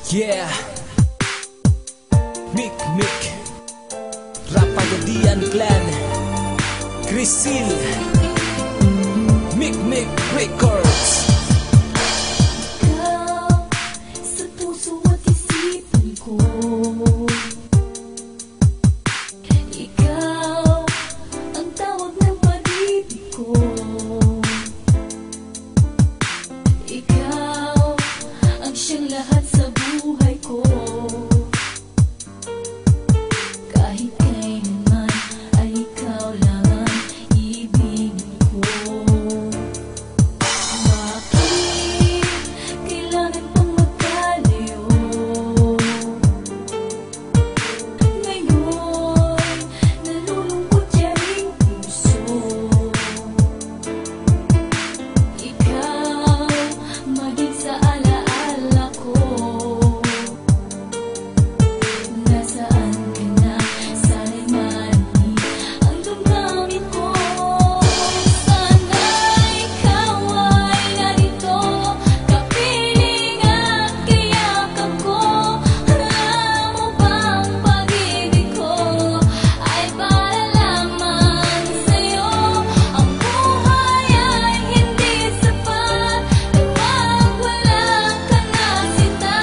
Yeah, Mick Rapagodian Clan, Crisil, Mick Records. Ikaw sa puso at isipan ko, ikaw ang tawag ng pag-ibig ko, ikaw ang siyang lahat sa buhay ko. Kahit kailanman ay ikaw lang ang ibigin ko. Bakit kailangan pang magkalayo? Ngayon nalulungkot yaring puso. Ikaw maging sa alaala ko. Nasaan ka na? Sana'y mahalin ang damdamin ko. Sana'y ikaw ay narito, kapiling at kayakap ko. Alam mo bang pag-ibig ko ay para lamang sa'yo? Ang buhay ay hindi sapat kapag wala ka na, sinta.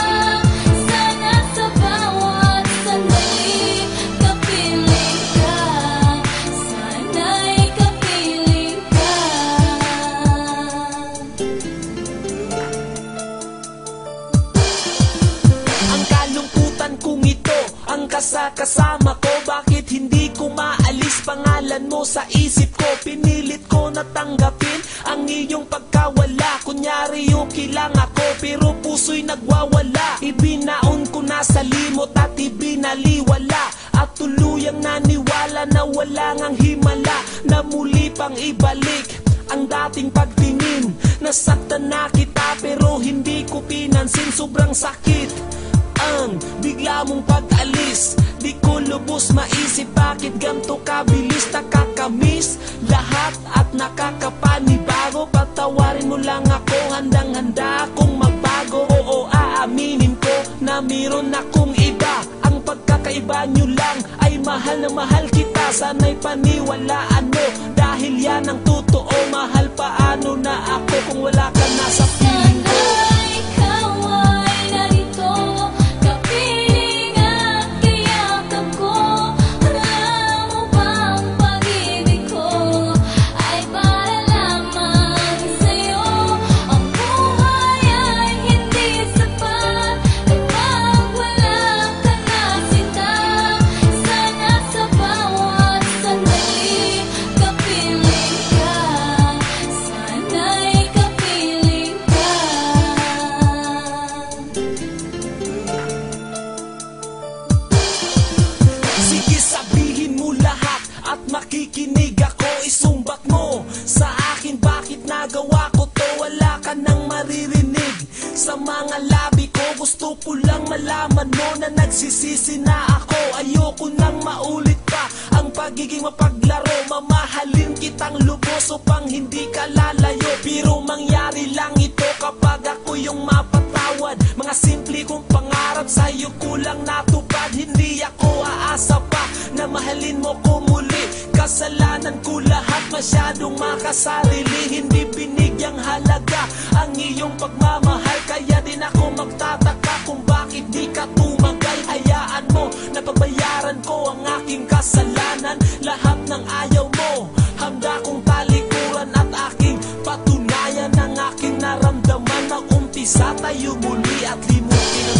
Sana sa bawat sandali kapiling ka. Sana'y kapiling ka. Ang kalungkutan kong ito, ang kasama ko. Bakit hindi ko maalis pangalan mo sa isip ko? Pinilit ko na tanggapin ang iyong pagkawala. Kunyari okay lang ako, pero puso'y nagwawala. Ibinaon ko na sa limot at ibinaliwala, at tuluyang naniwala na wala ngang himala, na muli pang ibalik ang dating pagtingin. Nasaktan na kita pero hindi ko pinansin. Sobrang sakit ang bigla mong pag-alis. Di ko lubos maisip bakit ganto kabilis. Nakakamiss lahat at nakakapanibago. Patawarin mo lang ako, handang-handa akong magbago. Oo, aaminin ko na meron akong iba. Ang pagkakaiba nyo lang ay mahal na mahal kita. Sana'y paniwalaan mo, dahil yan ang totoo. Mahal paano na ako kung wala ka na sa piling ko? Sana'y ikaw ay narito, kapiling at kayakap ko. Alam mo bang pag-ibig ko ay para lamang sa'yo? Ang buhay ay hindi sapat kapag wala ka na, sinta. Sana sa bawat sandali kapiling ka. Sana'y kapiling ka. Sige, sabihin mo lahat at makikinig ako. Isumbat mo sa akin bakit nagawa ko to. Wala ka nang maririnig sa mga labi ko. Gusto ko lang malaman mo na nagsisisi na ako. Ayoko nang maulit pa ang pagiging mapaglaro. Mamahalin kitang lubos upang hindi ka lalayo. Pero mangyari lang ito kapag ako yung mapatawad. Mga simple kong pangarap sa'yo kulang natupad. Hindi ako aasa pa na mahalin mo ko muli. Kasalanan ko lahat, masyadong makasarili. Hindi binigyang halaga ang iyong pagmamahal. Kaya din ako magtataka kung bakit di ka tumagal. Hayaan mo na pagbayaran ko ang aking kasalanan. Lahat ng ayaw mo, handa kong talikuran at aking patunayan ang aking naramdaman. Mag-umpisa tayo muli at limutin